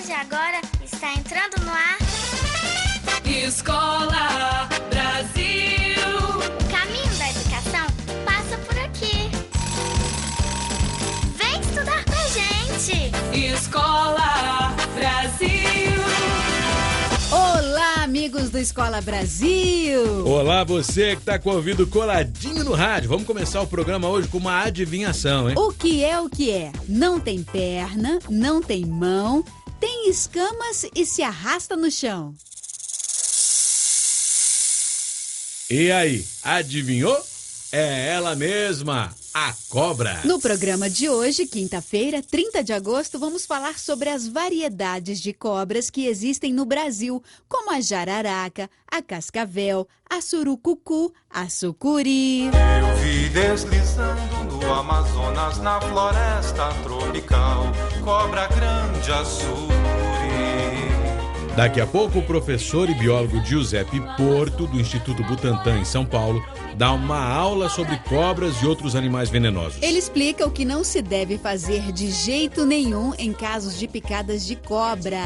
partir de agora está entrando no ar Escola Brasil. O caminho da educação passa por aqui. Vem estudar com a gente. Escola Brasil. Olá, amigos do Escola Brasil! Olá, você que tá com o ouvido coladinho no rádio. Vamos começar o programa hoje com uma adivinhação, hein? O que é? Não tem perna, não tem mão, tem escamas e se arrasta no chão. E aí, adivinhou? É ela mesma, a cobra. No programa de hoje, quinta-feira, 30 de agosto, vamos falar sobre as variedades de cobras que existem no Brasil, como a jararaca, a cascavel, a surucucu, a sucuri. Eu vi deslizando no Amazonas, na floresta tropical, cobra grande, a sucuri. Daqui a pouco, o professor e biólogo Giuseppe Porto, do Instituto Butantan, em São Paulo, dá uma aula sobre cobras e outros animais venenosos. Ele explica o que não se deve fazer de jeito nenhum em casos de picadas de cobra.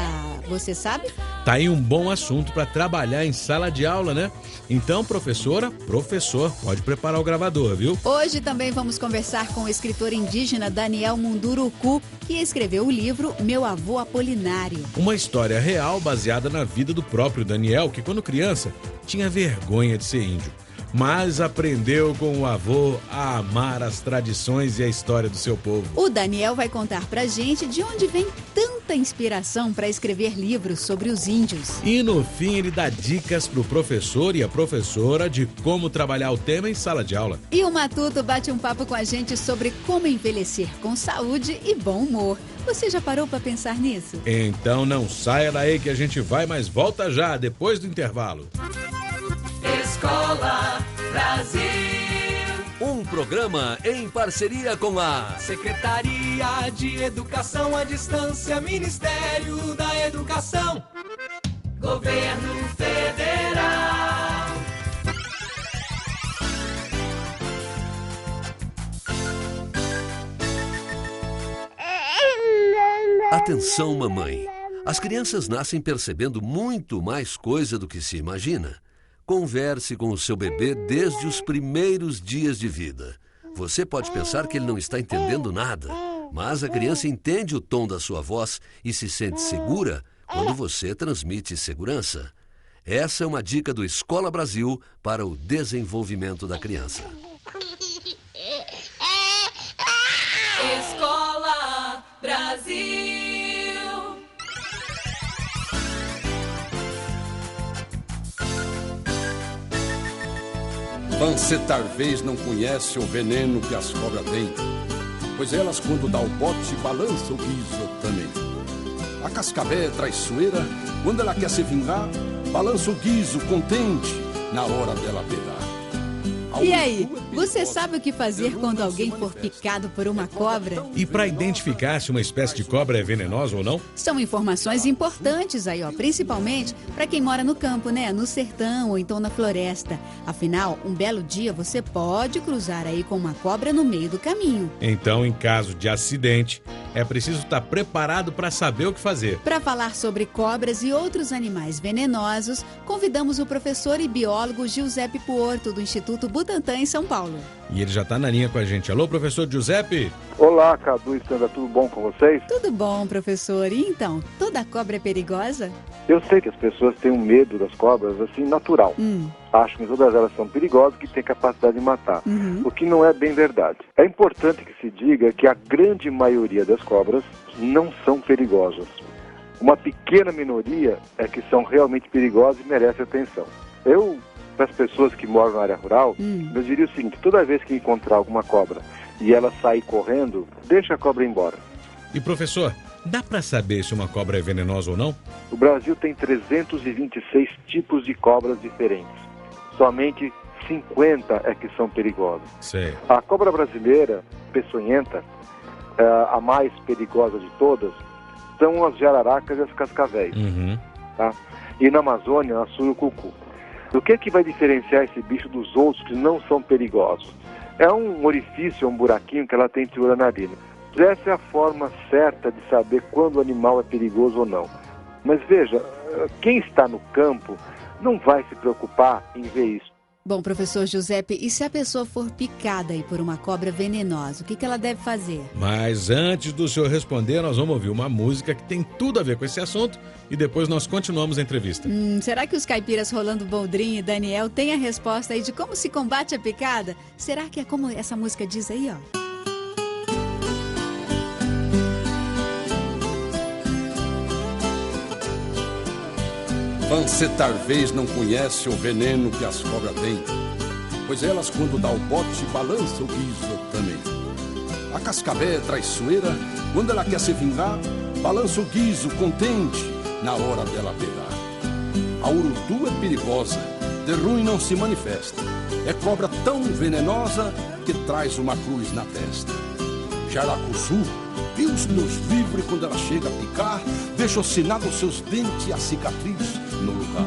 Você sabe? Tá aí um bom assunto para trabalhar em sala de aula, né? Então, professora, professor, pode preparar o gravador, viu? Hoje também vamos conversar com o escritor indígena Daniel Munduruku, que escreveu o livro Meu Avô Apolinário. Uma história real baseada na vida do próprio Daniel, que quando criança tinha vergonha de ser índio, mas aprendeu com o avô a amar as tradições e a história do seu povo. O Daniel vai contar pra gente de onde vem tanta inspiração para escrever livros sobre os índios. E no fim ele dá dicas pro professor e a professora de como trabalhar o tema em sala de aula. E o Matuto bate um papo com a gente sobre como envelhecer com saúde e bom humor. Você já parou para pensar nisso? Então não saia daí que a gente vai, mas volta já, depois do intervalo. Escola Brasil. Um programa em parceria com a Secretaria de Educação à Distância, Ministério da Educação, Governo Federal. Atenção, mamãe. As crianças nascem percebendo muito mais coisa do que se imagina. Converse com o seu bebê desde os primeiros dias de vida. Você pode pensar que ele não está entendendo nada, mas a criança entende o tom da sua voz e se sente segura quando você transmite segurança. Essa é uma dica do Escola Brasil para o desenvolvimento da criança. Escola Brasil. Você talvez não conhece o veneno que as cobras têm, pois elas, quando dá o bote, balançam o guiso também. A cascavel é traiçoeira, quando ela quer se vingar, balança o guiso contente na hora dela pegar. E aí, você sabe o que fazer quando alguém for picado por uma cobra? E para identificar se uma espécie de cobra é venenosa ou não? São informações importantes aí, ó, principalmente para quem mora no campo, né? No sertão ou então na floresta. Afinal, um belo dia você pode cruzar aí com uma cobra no meio do caminho. Então, em caso de acidente, é preciso estar preparado para saber o que fazer. Para falar sobre cobras e outros animais venenosos, convidamos o professor e biólogo Giuseppe Porto, do Instituto Butantan, em São Paulo. E ele já está na linha com a gente. Alô, professor Giuseppe? Olá, Cadu e Sandra, tudo bom com vocês? Tudo bom, professor. E então, toda cobra é perigosa? Eu sei que as pessoas têm um medo das cobras, assim, natural. Acham que todas elas são perigosas, que têm capacidade de matar. O que não é bem verdade. É importante que se diga que a grande maioria das cobras não são perigosas. Uma pequena minoria é que são realmente perigosas e merecem atenção. Para as pessoas que moram na área rural, eu diria o seguinte: toda vez que encontrar alguma cobra e ela sair correndo, deixa a cobra ir embora. E professor, dá para saber se uma cobra é venenosa ou não? O Brasil tem 326 tipos de cobras diferentes. Somente 50 é que são perigosas. Sei. A cobra brasileira, peçonhenta, a mais perigosa de todas, são as jararacas e as cascavéis. Tá? E na Amazônia, a surucucu. O que é que vai diferenciar esse bicho dos outros que não são perigosos? É um orifício, um buraquinho que ela tem entre a narina. Essa é a forma certa de saber quando o animal é perigoso ou não. Mas veja, quem está no campo não vai se preocupar em ver isso. Bom, professor Giuseppe, e se a pessoa for picada aí por uma cobra venenosa, o que ela deve fazer? Mas antes do senhor responder, nós vamos ouvir uma música que tem tudo a ver com esse assunto e depois nós continuamos a entrevista. Será que os caipiras Rolando Boldrin e Daniel têm a resposta aí de como se combate a picada? Será que é como essa música diz aí, ó? Você talvez não conhece o veneno que as cobras têm, pois elas, quando dá o bote, balançam o guiso também. A cascavé traiçoeira, quando ela quer se vingar, balança o guiso contente na hora dela pegar. A urutu é perigosa, de ruim não se manifesta. É cobra tão venenosa que traz uma cruz na testa. Jaracuçu, Deus nos livre, quando ela chega a picar, deixa o sinal dos seus dentes e a cicatriz no lugar.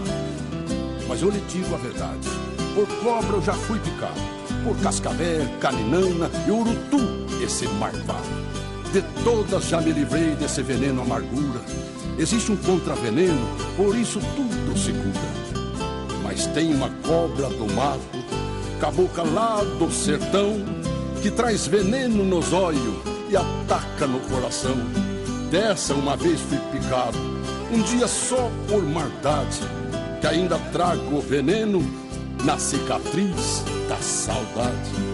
Mas eu lhe digo a verdade, por cobra eu já fui picado, por cascavé, caninana e urutu, esse marvado. De todas já me livrei desse veneno amargura. Existe um contraveneno, por isso tudo se cura. Mas tem uma cobra do mato, cabocla lá do sertão, que traz veneno nos olhos e ataca no coração. Dessa uma vez fui picado, um dia só por maldade, que ainda trago o veneno na cicatriz da saudade.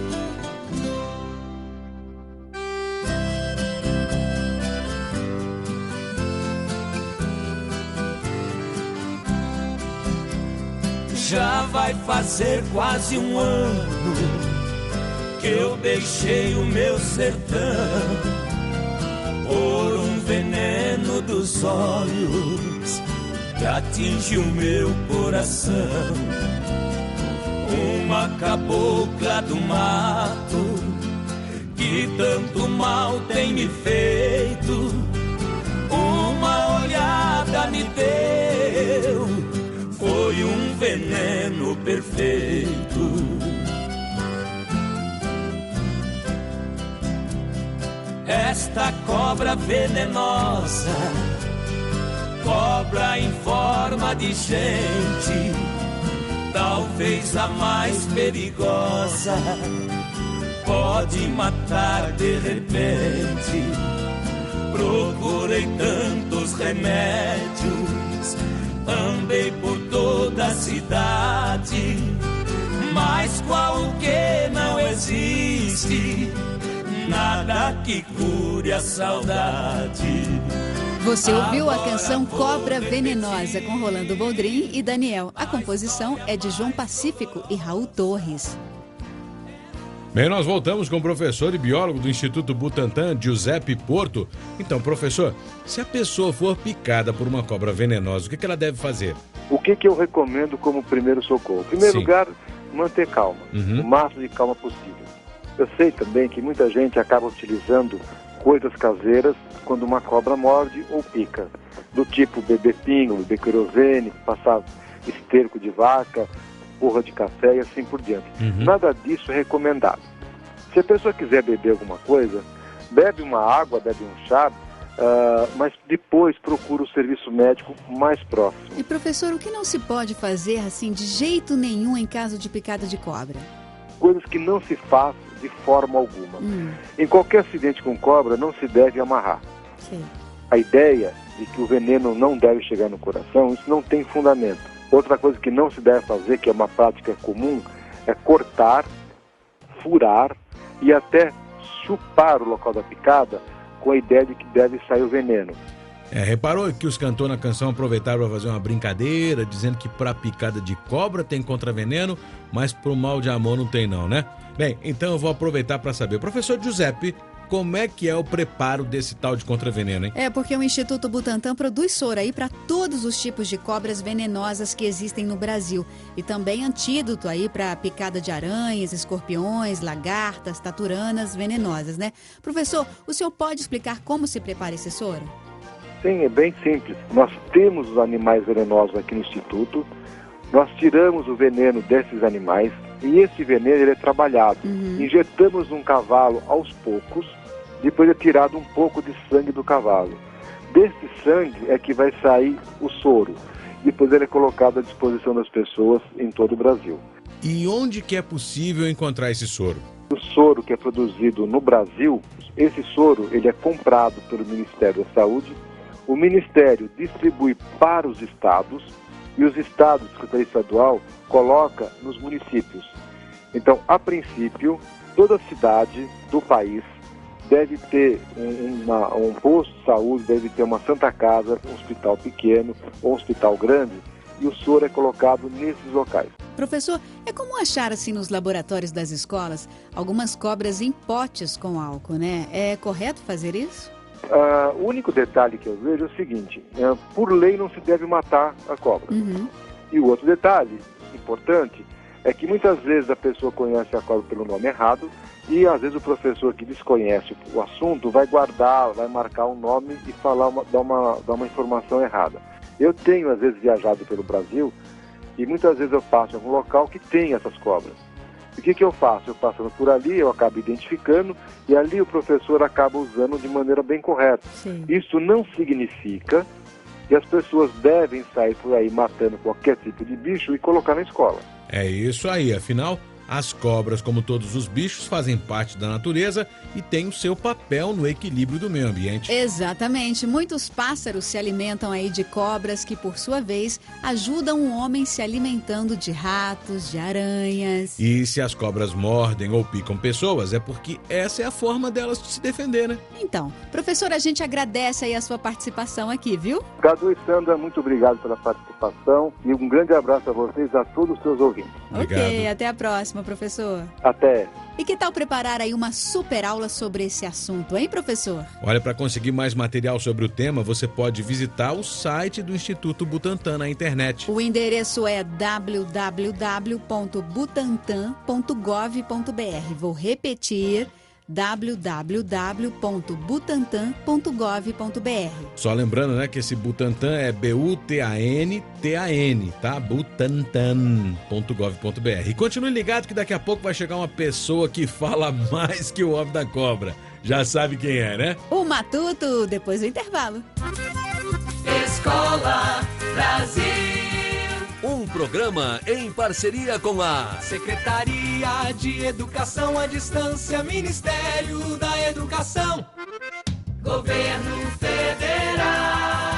Já vai fazer quase um ano que eu deixei o meu sertão por um veneno dos olhos que atinge o meu coração. Uma cabocla do mato que tanto mal tem me feito, uma olhada me deu, foi um veneno perfeito. Esta cobra venenosa, cobra em forma de gente, talvez a mais perigosa, pode matar de repente. Procurei tantos remédios, andei por toda a cidade, mas qualquer não existe, nada que cure a saudade. Você ouviu a canção Cobra Venenosa com Rolando Boldrin e Daniel. A composição é de João Pacífico e Raul Torres. Bem, nós voltamos com o professor e biólogo do Instituto Butantan, Giuseppe Porto. Então, professor, se a pessoa for picada por uma cobra venenosa, o que ela deve fazer? O que eu recomendo como primeiro socorro? Em primeiro lugar, manter calma, o máximo de calma possível. Eu sei também que muita gente acaba utilizando coisas caseiras quando uma cobra morde ou pica, do tipo beber pingo, beber querosene, passar esterco de vaca, porra de café e assim por diante. Nada disso é recomendado. Se a pessoa quiser beber alguma coisa, bebe uma água, bebe um chá, mas depois procura o serviço médico mais próximo. E professor, o que não se pode fazer assim de jeito nenhum em caso de picada de cobra? Coisas que não se faz de forma alguma. Em qualquer acidente com cobra não se deve amarrar. Sim. A ideia de que o veneno não deve chegar no coração, isso não tem fundamento. Outra coisa que não se deve fazer, que é uma prática comum, é cortar, furar e até chupar o local da picada com a ideia de que deve sair o veneno. Reparou que os cantores na canção aproveitaram para fazer uma brincadeira, dizendo que para picada de cobra tem contraveneno, mas pro mal de amor não tem não, né? Bem, então eu vou aproveitar para saber, professor Giuseppe, como é que é o preparo desse tal de contraveneno, hein? Porque o Instituto Butantan produz soro aí para todos os tipos de cobras venenosas que existem no Brasil. E também antídoto aí para picada de aranhas, escorpiões, lagartas, taturanas venenosas, né? Professor, o senhor pode explicar como se prepara esse soro? Sim, é bem simples. Nós temos os animais venenosos aqui no Instituto, nós tiramos o veneno desses animais e esse veneno ele é trabalhado. Injetamos um cavalo aos poucos, depois é tirado um pouco de sangue do cavalo. Desse sangue é que vai sair o soro. Depois ele é colocado à disposição das pessoas em todo o Brasil. E onde que é possível encontrar esse soro? O soro que é produzido no Brasil, esse soro ele é comprado pelo Ministério da Saúde, o Ministério distribui para os estados e os estados, a Secretaria Estadual, coloca nos municípios. Então, a princípio, toda cidade do país deve ter um posto de saúde, deve ter uma Santa Casa, um hospital pequeno ou um hospital grande, e o soro é colocado nesses locais. Professor, é comum achar assim nos laboratórios das escolas algumas cobras em potes com álcool, né? É correto fazer isso? O único detalhe que eu vejo é o seguinte, por lei não se deve matar a cobra. E o outro detalhe importante é que muitas vezes a pessoa conhece a cobra pelo nome errado e às vezes o professor que desconhece o assunto vai guardar, vai marcar um nome e dar uma informação errada. Eu tenho às vezes viajado pelo Brasil e muitas vezes eu passo em algum local que tem essas cobras. E o que eu faço? Eu passando por ali, eu acabo identificando e ali o professor acaba usando de maneira bem correta. Sim. Isso não significa que as pessoas devem sair por aí matando qualquer tipo de bicho e colocar na escola. É isso aí, afinal, as cobras, como todos os bichos, fazem parte da natureza e têm o seu papel no equilíbrio do meio ambiente. Exatamente. Muitos pássaros se alimentam aí de cobras que, por sua vez, ajudam o homem se alimentando de ratos, de aranhas. E se as cobras mordem ou picam pessoas, é porque essa é a forma delas de se defender, né? Então, professor, a gente agradece aí a sua participação aqui, viu? Cadu e Sandra, muito obrigado pela participação e um grande abraço a vocês e a todos os seus ouvintes. Obrigado. Ok, até a próxima, professor. Até. E que tal preparar aí uma super aula sobre esse assunto, hein, professor? Olha, para conseguir mais material sobre o tema, você pode visitar o site do Instituto Butantan na internet. O endereço é www.butantan.gov.br. Vou repetir, www.butantan.gov.br. Só lembrando, né, que esse Butantan é Butantan, tá? butantan.gov.br. E continue ligado que daqui a pouco vai chegar uma pessoa que fala mais que o homem da cobra. Já sabe quem é, né? O Matuto, depois do intervalo. Escola Brasil. Um programa em parceria com a Secretaria de Educação à Distância, Ministério da Educação, Governo Federal.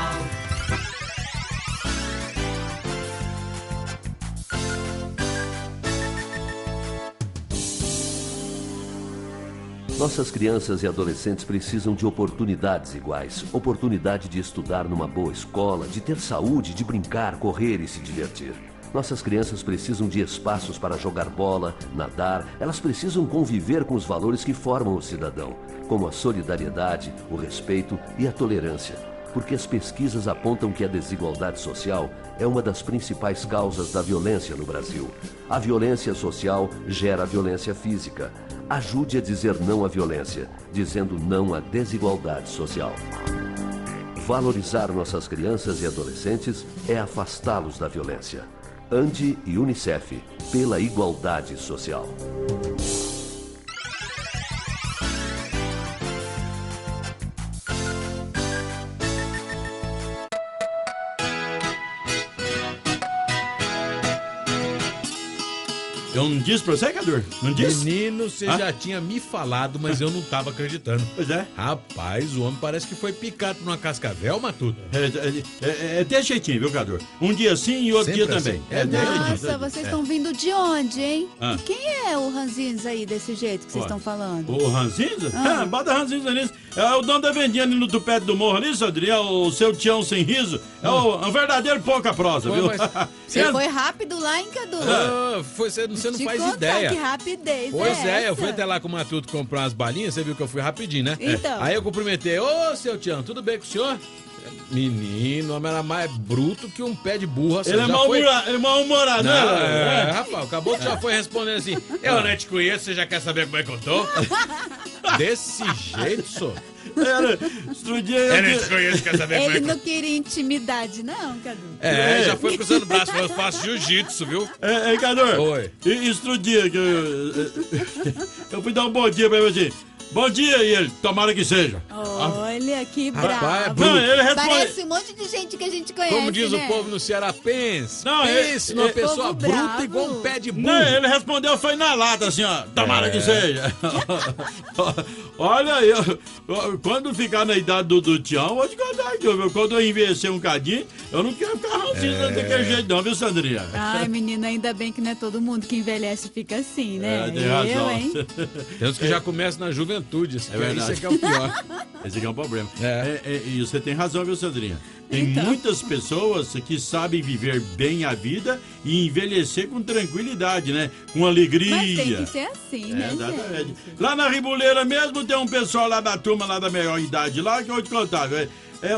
Nossas crianças e adolescentes precisam de oportunidades iguais. Oportunidade de estudar numa boa escola, de ter saúde, de brincar, correr e se divertir. Nossas crianças precisam de espaços para jogar bola, nadar. Elas precisam conviver com os valores que formam o cidadão, como a solidariedade, o respeito e a tolerância. Porque as pesquisas apontam que a desigualdade social é uma das principais causas da violência no Brasil. A violência social gera a violência física. Ajude a dizer não à violência, dizendo não à desigualdade social. Valorizar nossas crianças e adolescentes é afastá-los da violência. ANDI e UNICEF, pela igualdade social. Eu não disse pra você, Cadu? Não disse? Menino, você já tinha me falado, mas eu não tava acreditando. Pois é. Rapaz, o homem parece que foi picado por uma cascavel, Matuto. É desse jeitinho, viu, Cadu? Um dia sim e outro Sempre dia assim. também. Nossa, vocês estão vindo de onde, hein? Ah. E quem é o Ranzinhos aí desse jeito que vocês estão falando? O Ranzinza? Ah. Bota Ranzinza nisso. É o dono da vendinha ali no tupete do morro ali, Sandrinha. É o seu Tião sem riso. É um verdadeiro pouca prosa, viu? Você foi rápido lá, hein, Cadu? Você não Te faz contar, ideia. Que rapidez Pois é eu essa? fui até lá com o Matuto comprar umas balinhas, você viu que eu fui rapidinho, né? Então. Aí eu cumprimentei, ô, seu Tião, tudo bem com o senhor? Menino, o homem era mais bruto que um pé de burro. Assim, Ele é mal-humorado, né? Rapaz, acabou que já foi respondendo assim, eu não te conheço, você já quer saber como é que eu tô? Desse jeito, só. Eu não te conheço, quer saber como é Ele que eu não queria intimidade, não, Cadu. já foi cruzando o braço, falou, eu faço jiu-jitsu, viu? Cadu, Oi. Isso outro dia que eu fui dar um bom dia pra ele assim. bom dia, e ele, tomara que seja. Olha, que Rapaz, bravo. Não, ele responde... Parece um monte de gente que a gente conhece, Como diz né? o povo no Ceará, pense. Não, pense numa pessoa povo bruta bravo. igual um pé de burro. Não, ele respondeu, foi na lata, assim, ó. Tomara que seja. Olha, quando ficar na idade do Tião, vou te contar aqui, viu? Quando eu envelhecer um cadinho, eu não quero ficar ranzinza daquele jeito, não, viu, Sandrinha? Ai, menina, ainda bem que não é todo mundo que envelhece fica assim, né? Tem razão. hein? Tem uns que já começam na juventude. É verdade. Isso aqui é o pior. Esse aqui é um problema. É. E você tem razão, viu, Sandrinha? Tem Então. muitas pessoas que sabem viver bem a vida e envelhecer com tranquilidade, né? Com alegria. Mas tem que ser assim, né, Exatamente. gente? Lá na Ribuleira mesmo tem um pessoal lá da turma lá da melhor idade lá que eu vou te contar, velho.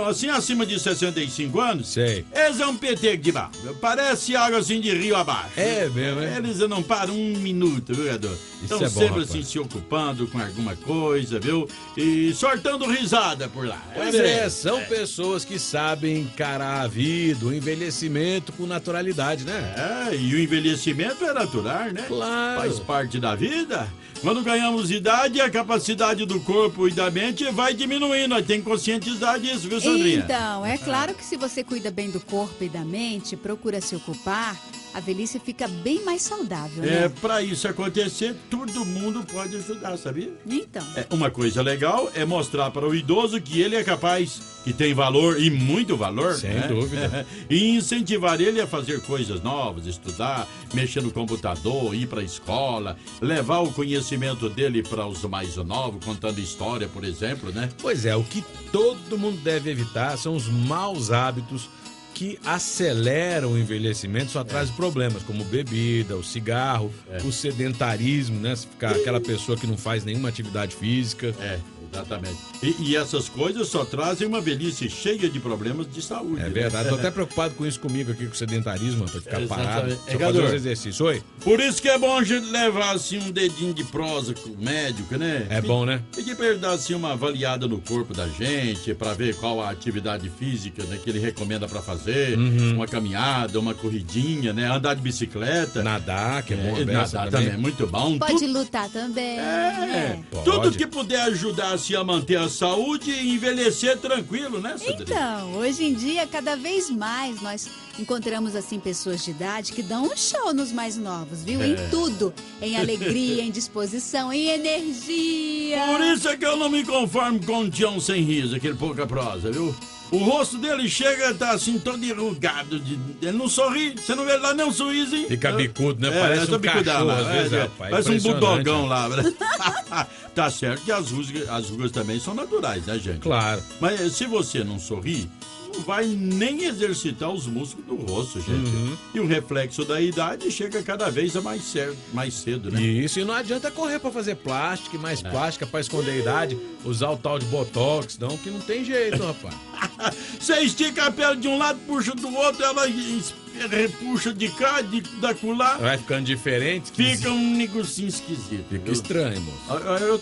Assim, acima de 65 anos, Sei. eles é um PT de barro. Parece água assim de rio abaixo. É mesmo, é? Eles não param um minuto, viu, Edor? Estão é bom, sempre rapaz. assim se ocupando com alguma coisa, viu? E sortando risada por lá. Pois é, são pessoas que sabem encarar a vida, o envelhecimento com naturalidade, né? E o envelhecimento é natural, né? Claro. Faz parte da vida. Quando ganhamos idade, a capacidade do corpo e da mente vai diminuindo. Nós temos que conscientizar disso, viu, Sandrinha? Então, é claro que se você cuida bem do corpo e da mente, procura se ocupar, a velhice fica bem mais saudável, né? Pra isso acontecer, todo mundo pode ajudar, sabia? Então. Uma coisa legal é mostrar para o idoso que ele é capaz, que tem valor e muito valor. Sem né? dúvida. E incentivar ele a fazer coisas novas, estudar, mexer no computador, ir para a escola, levar o conhecimento dele para os mais novos, contando história, por exemplo, né? Pois é, o que todo mundo deve evitar são os maus hábitos que aceleram o envelhecimento, só trazem problemas, como bebida, o cigarro, o sedentarismo, né? Se ficar aquela pessoa que não faz nenhuma atividade física. Exatamente. E essas coisas só trazem uma velhice cheia de problemas de saúde. É verdade, tô até preocupado com isso comigo aqui, com o sedentarismo, pra ficar parado. Exatamente. Só fazer os exercícios. Oi? Por isso que é bom a gente levar assim um dedinho de prosa com o médico, né? É bom, né? Pedir pra ele dar assim uma avaliada no corpo da gente, pra ver qual a atividade física, né, que ele recomenda pra fazer. Uma caminhada, uma corridinha, né? Andar de bicicleta. Nadar, que é bom. Nadar também é muito bom. Pode lutar também. né? Tudo que puder ajudar a manter a saúde e envelhecer tranquilo, né, Sandrinha? Então, hoje em dia, cada vez mais nós encontramos assim pessoas de idade que dão um show nos mais novos, viu? Em tudo. Em alegria, em disposição, em energia. Por isso é que eu não me conformo com o Tião sem riso, aquele pouca prosa, viu? O rosto dele chega, tá assim, todo enrugado. Ele não sorri, você não vê lá nem um sorrisinho. Fica bicudo, né? Parece um cachorro, às vezes, rapaz. Parece um Impressionante, budogão lá. Tá certo que as rugas também são naturais, né, gente? Claro. Mas se você não sorrir, não vai nem exercitar os músculos do rosto, gente. E o reflexo da idade chega cada vez mais cedo, né? Isso, e não adianta correr pra fazer plástica e mais plástica pra esconder a idade, usar o tal de botox, não, que não tem jeito, rapaz. Você estica a pele de um lado, puxa do outro, ela puxa de cá, da colar. Vai ficando diferente. Fica um negocinho esquisito. Fica estranho, moço.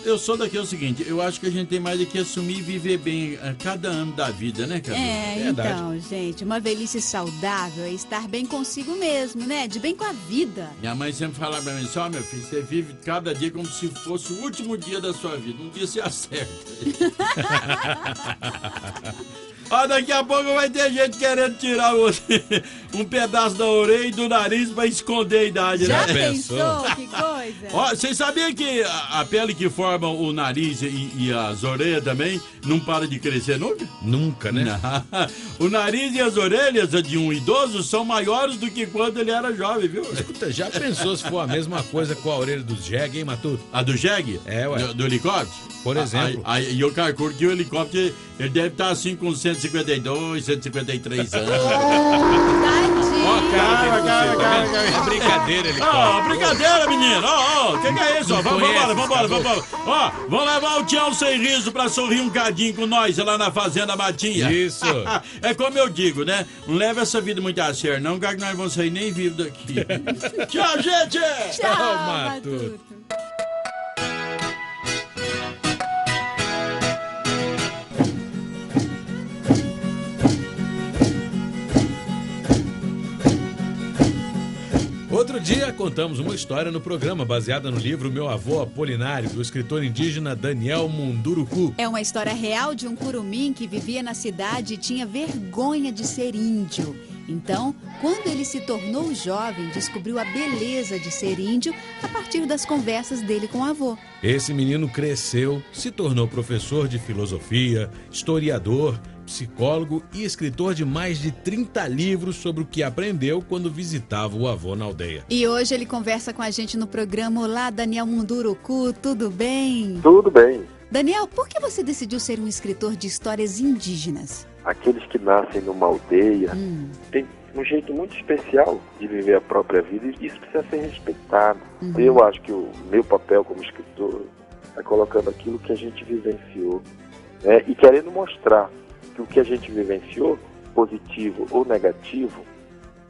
Eu sou daqui, é o seguinte, eu acho que a gente tem mais do que assumir e viver bem a cada ano da vida, né, cara? Então, gente, uma velhice saudável é estar bem consigo mesmo, né? De bem com a vida. Minha mãe sempre falava pra mim, só meu filho, você vive cada dia como se fosse o último dia da sua vida. Um dia você acerta. Ó, daqui a pouco vai ter gente querendo tirar um pedaço da orelha e do nariz pra esconder a idade, Já né? pensou? Que coisa? Ó, vocês sabiam que a pele que forma o nariz e as orelhas também não para de crescer nunca? Nunca, né? Não. O nariz e as orelhas de um idoso são maiores do que quando ele era jovem, viu? Escuta, já pensou se for a mesma coisa com a orelha do Jeg, hein, Matuto? A do Jeg? É, ué. Do helicóptero? Por exemplo. E eu calculo que o helicóptero, ele deve estar assim com 152, 153 anos. Ó, cara, é brincadeira, helicóptero. Ó, brincadeira, menino. Ó, o que é isso? Vambora. Ó, vamos levar o Tião sem riso pra sorrir um cadinho com nós lá na Fazenda Matinha. Isso. É como eu digo, né? Não leva essa vida muito a sério, não, que nós vamos sair nem vivos daqui. Tchau, gente! Tchau, Matuto. Outro outro dia, contamos uma história no programa baseada no livro Meu Avô Apolinário, do escritor indígena Daniel Munduruku. É uma história real de um curumim que vivia na cidade e tinha vergonha de ser índio. Então, quando ele se tornou jovem, descobriu a beleza de ser índio a partir das conversas dele com o avô. Esse menino cresceu, se tornou professor de filosofia, historiador, psicólogo e escritor de mais de 30 livros sobre o que aprendeu quando visitava o avô na aldeia. E hoje ele conversa com a gente no programa. Olá, Daniel Munduruku, tudo bem? Tudo bem. Daniel, por que você decidiu ser um escritor de histórias indígenas? Aqueles que nascem numa aldeia têm um jeito muito especial de viver a própria vida e isso precisa ser respeitado. Eu acho que o meu papel como escritor é colocando aquilo que a gente vivenciou, né, e querendo mostrar que o que a gente vivenciou, positivo ou negativo,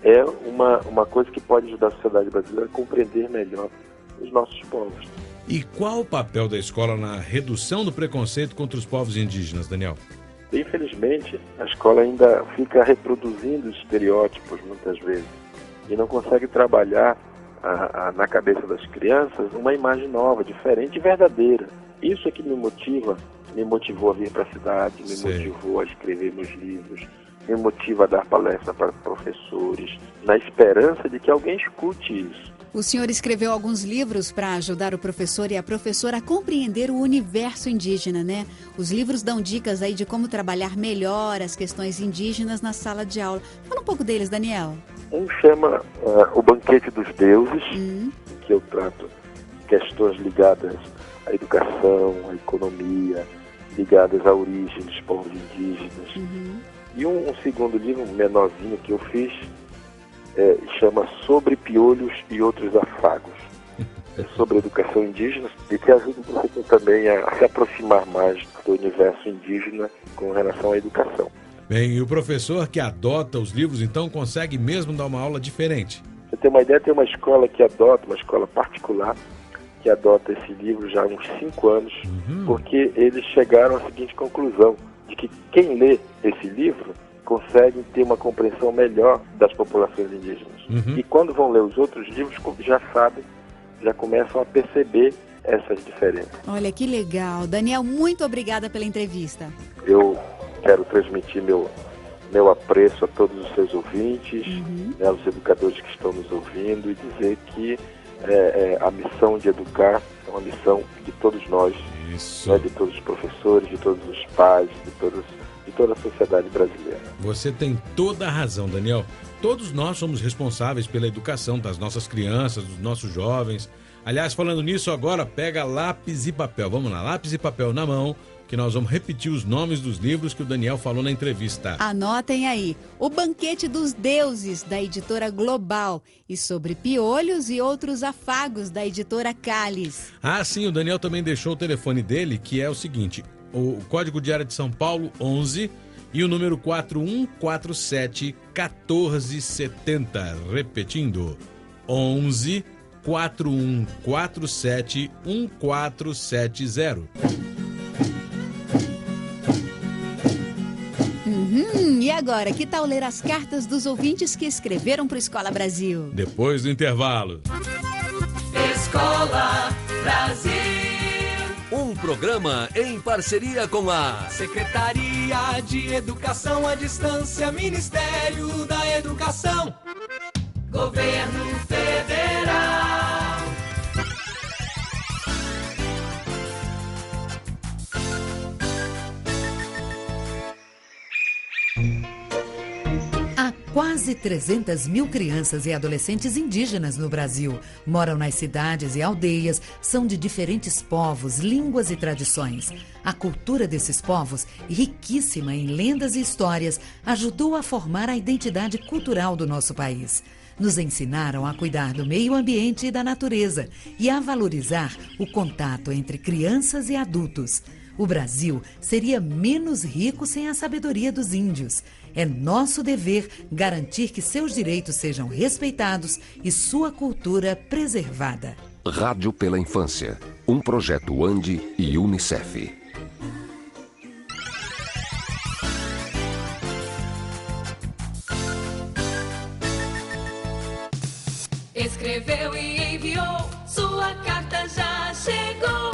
é uma coisa que pode ajudar a sociedade brasileira a compreender melhor os nossos povos. E qual o papel da escola na redução do preconceito contra os povos indígenas, Daniel? Infelizmente, a escola ainda fica reproduzindo estereótipos muitas vezes e não consegue trabalhar na cabeça das crianças uma imagem nova, diferente e verdadeira. Isso é que me motivou a vir para a cidade, me motivou a escrever meus livros, me motiva a dar palestra para professores, na esperança de que alguém escute isso. O senhor escreveu alguns livros para ajudar o professor e a professora a compreender o universo indígena, né? Os livros dão dicas aí de como trabalhar melhor as questões indígenas na sala de aula. Fala um pouco deles, Daniel. Um chama O Banquete dos Deuses, em que eu trato questões ligadas à educação, à economia, ligadas à origem dos povos indígenas. E um segundo livro, menorzinho, que eu fiz, chama Sobre Piolhos e Outros Afagos. É sobre educação indígena e que ajuda o professor também a se aproximar mais do universo indígena com relação à educação. Bem, e o professor que adota os livros, então, consegue mesmo dar uma aula diferente? Você tem uma ideia, tem uma escola que adota, uma escola particular, que adota esse livro já há uns 5 anos, porque eles chegaram à seguinte conclusão, de que quem lê esse livro consegue ter uma compreensão melhor das populações indígenas. E quando vão ler os outros livros, já sabem, já começam a perceber essas diferenças. Olha, que legal. Daniel, muito obrigada pela entrevista. Eu quero transmitir meu apreço a todos os seus ouvintes, né, aos educadores que estão nos ouvindo, e dizer que a missão de educar é uma missão de todos nós, né, de todos os professores, de todos os pais, de toda a sociedade brasileira. Você tem toda a razão, Daniel. Todos nós somos responsáveis pela educação das nossas crianças, dos nossos jovens. Aliás, falando nisso, agora pega lápis e papel. Vamos lá, lápis e papel na mão, que nós vamos repetir os nomes dos livros que o Daniel falou na entrevista. Anotem aí. O Banquete dos Deuses, da editora Global, e Sobre Piolhos e Outros Afagos, da editora Cáliz. Ah, sim, o Daniel também deixou o telefone dele, que é o seguinte: o código de área de São Paulo, 11, e o número 4147-1470. Repetindo, 11 4147 1470. E agora, que tal ler as cartas dos ouvintes que escreveram para o Escola Brasil? Depois do intervalo. Escola Brasil. Um programa em parceria com a Secretaria de Educação à Distância, Ministério da Educação, Governo Federal. Há quase 300 mil crianças e adolescentes indígenas no Brasil. Moram nas cidades e aldeias, são de diferentes povos, línguas e tradições. A cultura desses povos, riquíssima em lendas e histórias, ajudou a formar a identidade cultural do nosso país. Nos ensinaram a cuidar do meio ambiente e da natureza e a valorizar o contato entre crianças e adultos. O Brasil seria menos rico sem a sabedoria dos índios. É nosso dever garantir que seus direitos sejam respeitados e sua cultura preservada. Rádio pela Infância, um projeto ANDI e Unicef. escreveu e enviou, sua carta já chegou.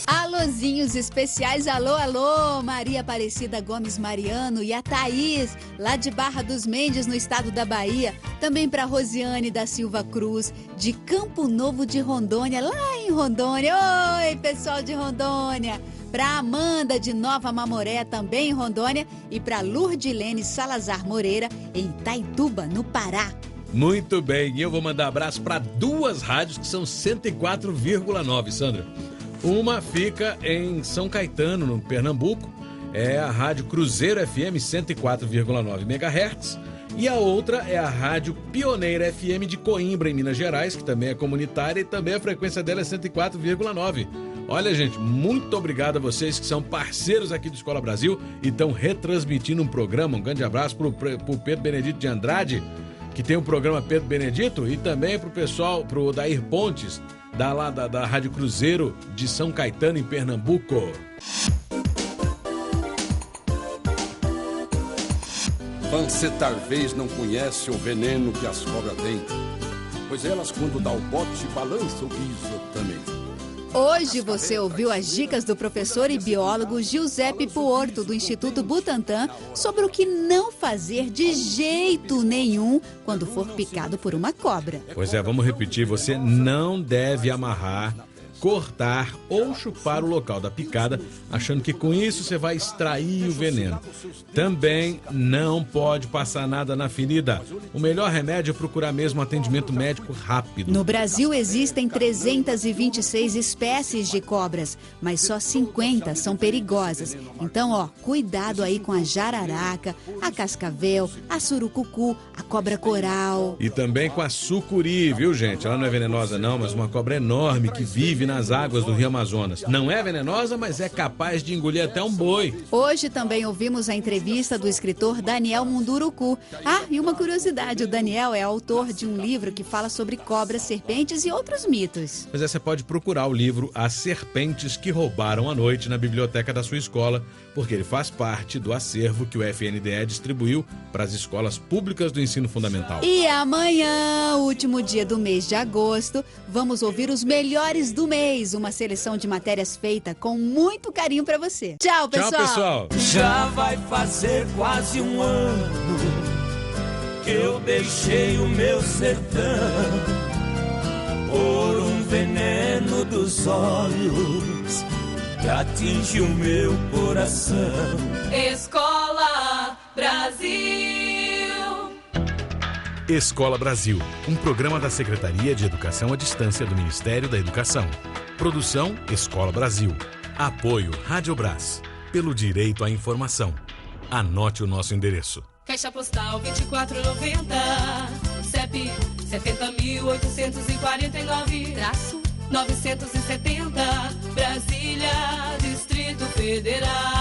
Alôzinhos especiais, alô, alô, Maria Aparecida Gomes Mariano e a Thaís, lá de Barra dos Mendes, no estado da Bahia. Também para Rosiane da Silva Cruz, de Campo Novo de Rondônia, lá em Rondônia. Oi, pessoal de Rondônia. Para Amanda de Nova Mamoré, também em Rondônia. E para Lourdilene Salazar Moreira, em Itaituba, no Pará. Muito bem, e eu vou mandar abraço para 2 rádios que são 104,9, Sandra. Uma fica em São Caetano, no Pernambuco, é a Rádio Cruzeiro FM 104,9 MHz, e a outra é a Rádio Pioneira FM de Coimbra, em Minas Gerais, que também é comunitária e também a frequência dela é 104,9. Olha, gente, muito obrigado a vocês que são parceiros aqui do Escola Brasil e estão retransmitindo um programa. Um grande abraço pro Pedro Benedito de Andrade, que tem o programa Pedro Benedito, e também pro pessoal, pro Dair Pontes, da Rádio Cruzeiro de São Caetano, em Pernambuco. Você talvez não conhece o veneno que as cobras têm, pois elas, quando dá o bote, balançam o guiso também. Hoje você ouviu as dicas do professor e biólogo Giuseppe Puorto, do Instituto Butantan, sobre o que não fazer de jeito nenhum quando for picado por uma cobra. Pois é, vamos repetir, você não deve amarrar, cortar ou chupar o local da picada, achando que com isso você vai extrair o veneno. Também não pode passar nada na ferida. O melhor remédio é procurar mesmo atendimento médico rápido. No Brasil existem 326 espécies de cobras, mas só 50 são perigosas. Então, cuidado aí com a jararaca, a cascavel, a surucucu, a cobra coral. E também com a sucuri, viu, gente? Ela não é venenosa não, mas uma cobra enorme que vive nas águas do Rio Amazonas. Não é venenosa, mas é capaz de engolir até um boi. Hoje também ouvimos a entrevista do escritor Daniel Munduruku. E uma curiosidade, o Daniel é autor de um livro que fala sobre cobras, serpentes e outros mitos. Mas você pode procurar o livro As Serpentes que Roubaram a Noite na biblioteca da sua escola, porque ele faz parte do acervo que o FNDE distribuiu para as escolas públicas do ensino fundamental. E amanhã, último dia do mês de agosto, vamos ouvir os melhores do mês, uma seleção de matérias feita com muito carinho para você. Tchau, pessoal! Tchau, pessoal! Já vai fazer quase um ano que eu deixei o meu sertão por um veneno dos olhos que atinge o meu coração. Escola Brasil. Escola Brasil, um programa da Secretaria de Educação à Distância do Ministério da Educação. Produção Escola Brasil. Apoio Rádio Brás. Pelo direito à informação. Anote o nosso endereço. Caixa Postal 2490, CEP 70.849-970, Brasília, Distrito Federal.